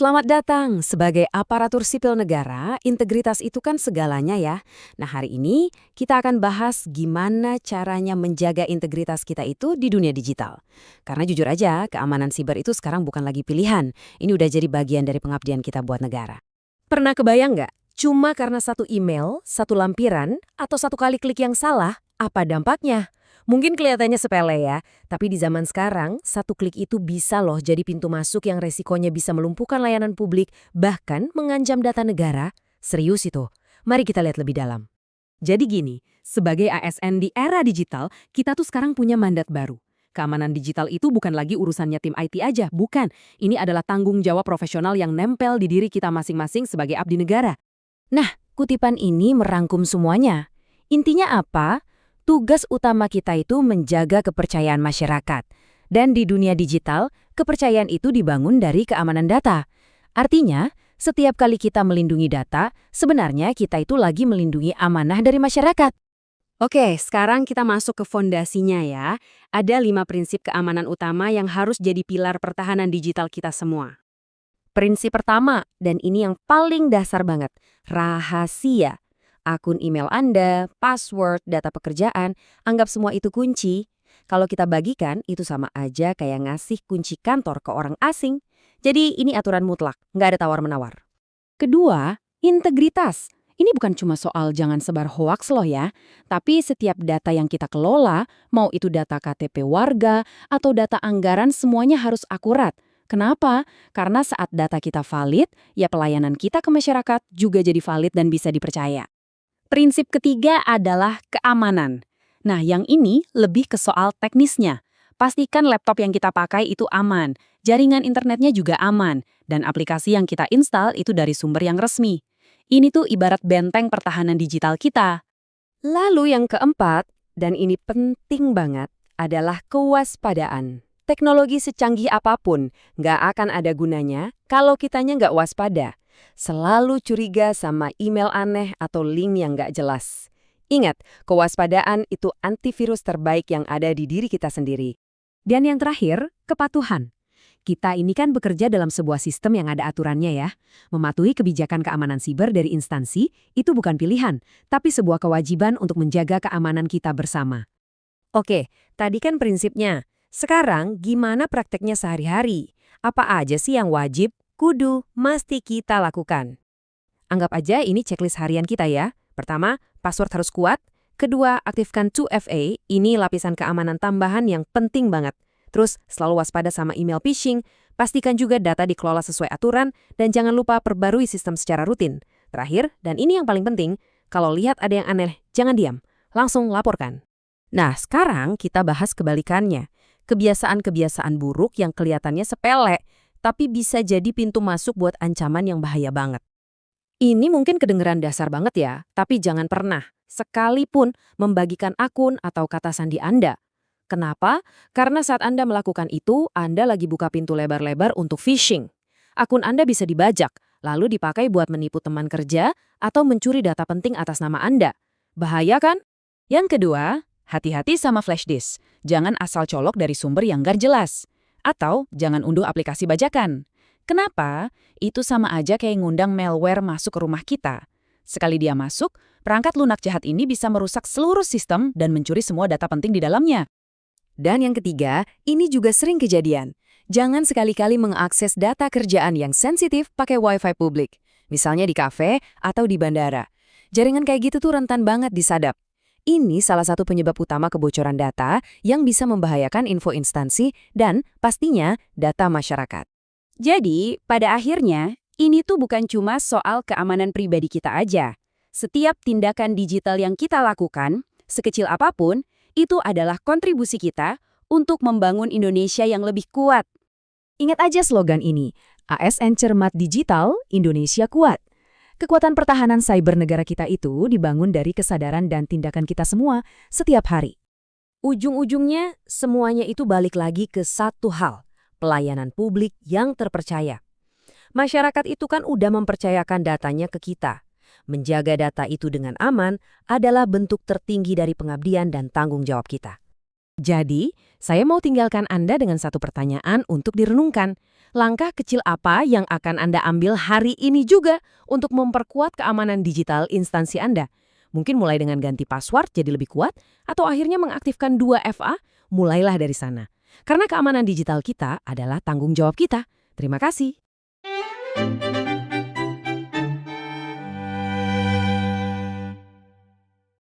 Selamat datang. Sebagai aparatur sipil negara, integritas itu kan segalanya ya. Nah, hari ini kita akan bahas gimana caranya menjaga integritas kita itu di dunia digital. Karena jujur aja, keamanan siber itu sekarang bukan lagi pilihan. Ini udah jadi bagian dari pengabdian kita buat negara. Pernah kebayang nggak? Cuma karena satu email, satu lampiran, atau satu kali klik yang salah, apa dampaknya? Mungkin kelihatannya sepele ya, tapi di zaman sekarang, satu klik itu bisa loh jadi pintu masuk yang resikonya bisa melumpuhkan layanan publik, bahkan mengancam data negara. Serius itu. Mari kita lihat lebih dalam. Jadi gini, sebagai ASN di era digital, kita tuh sekarang punya mandat baru. Keamanan digital itu bukan lagi urusannya tim IT aja, bukan. Ini adalah tanggung jawab profesional yang nempel di diri kita masing-masing sebagai abdi negara. Nah, kutipan ini merangkum semuanya. Intinya apa? Tugas utama kita itu menjaga kepercayaan masyarakat. Dan di dunia digital, kepercayaan itu dibangun dari keamanan data. Artinya, setiap kali kita melindungi data, sebenarnya kita itu lagi melindungi amanah dari masyarakat. Oke, sekarang kita masuk ke fondasinya ya. Ada 5 prinsip keamanan utama yang harus jadi pilar pertahanan digital kita semua. Prinsip pertama, dan ini yang paling dasar banget, rahasia. Akun email Anda, password, data pekerjaan, anggap semua itu kunci. Kalau kita bagikan, itu sama aja kayak ngasih kunci kantor ke orang asing. Jadi ini aturan mutlak, nggak ada tawar-menawar. Kedua, integritas. Ini bukan cuma soal jangan sebar hoaks loh ya, tapi setiap data yang kita kelola, mau itu data KTP warga atau data anggaran semuanya harus akurat. Kenapa? Karena saat data kita valid, ya pelayanan kita ke masyarakat juga jadi valid dan bisa dipercaya. Prinsip ketiga adalah keamanan. Nah, yang ini lebih ke soal teknisnya. Pastikan laptop yang kita pakai itu aman, jaringan internetnya juga aman, dan aplikasi yang kita install itu dari sumber yang resmi. Ini tuh ibarat benteng pertahanan digital kita. Lalu yang keempat, dan ini penting banget, adalah kewaspadaan. Teknologi secanggih apapun nggak akan ada gunanya kalau kitanya nggak waspada. Selalu curiga sama email aneh atau link yang nggak jelas. Ingat, kewaspadaan itu antivirus terbaik yang ada di diri kita sendiri. Dan yang terakhir, kepatuhan. Kita ini kan bekerja dalam sebuah sistem yang ada aturannya ya. Mematuhi kebijakan keamanan siber dari instansi itu bukan pilihan, tapi sebuah kewajiban untuk menjaga keamanan kita bersama. Oke, tadi kan prinsipnya. Sekarang gimana prakteknya sehari-hari? Apa aja sih yang wajib, kudu, mesti kita lakukan? Anggap aja ini checklist harian kita ya. Pertama, password harus kuat. Kedua, aktifkan 2FA, ini lapisan keamanan tambahan yang penting banget. Terus, selalu waspada sama email phishing. Pastikan juga data dikelola sesuai aturan, dan jangan lupa perbarui sistem secara rutin. Terakhir, dan ini yang paling penting, kalau lihat ada yang aneh, jangan diam. Langsung laporkan. Nah, sekarang kita bahas kebalikannya. Kebiasaan-kebiasaan buruk yang kelihatannya sepele, tapi bisa jadi pintu masuk buat ancaman yang bahaya banget. Ini mungkin kedengeran dasar banget ya, tapi jangan pernah, sekalipun membagikan akun atau kata sandi Anda. Kenapa? Karena saat Anda melakukan itu, Anda lagi buka pintu lebar-lebar untuk phishing. Akun Anda bisa dibajak, lalu dipakai buat menipu teman kerja atau mencuri data penting atas nama Anda. Bahaya kan? Yang kedua, hati-hati sama flash disk. Jangan asal colok dari sumber yang nggak jelas. Atau jangan unduh aplikasi bajakan. Kenapa? Itu sama aja kayak ngundang malware masuk ke rumah kita. Sekali dia masuk, perangkat lunak jahat ini bisa merusak seluruh sistem dan mencuri semua data penting di dalamnya. Dan yang ketiga, ini juga sering kejadian. Jangan sekali-kali mengakses data kerjaan yang sensitif pakai wifi publik. Misalnya di kafe atau di bandara. Jaringan kayak gitu tuh rentan banget disadap. Ini salah satu penyebab utama kebocoran data yang bisa membahayakan info instansi dan pastinya data masyarakat. Jadi, pada akhirnya, ini tuh bukan cuma soal keamanan pribadi kita aja. Setiap tindakan digital yang kita lakukan, sekecil apapun, itu adalah kontribusi kita untuk membangun Indonesia yang lebih kuat. Ingat aja slogan ini, ASN Cermat Digital, Indonesia Kuat. Kekuatan pertahanan cyber negara kita itu dibangun dari kesadaran dan tindakan kita semua setiap hari. Ujung-ujungnya, semuanya itu balik lagi ke satu hal, pelayanan publik yang terpercaya. Masyarakat itu kan udah mempercayakan datanya ke kita. Menjaga data itu dengan aman adalah bentuk tertinggi dari pengabdian dan tanggung jawab kita. Jadi, saya mau tinggalkan Anda dengan satu pertanyaan untuk direnungkan. Langkah kecil apa yang akan Anda ambil hari ini juga untuk memperkuat keamanan digital instansi Anda? Mungkin mulai dengan ganti password jadi lebih kuat, atau akhirnya mengaktifkan 2FA, mulailah dari sana. Karena keamanan digital kita adalah tanggung jawab kita. Terima kasih.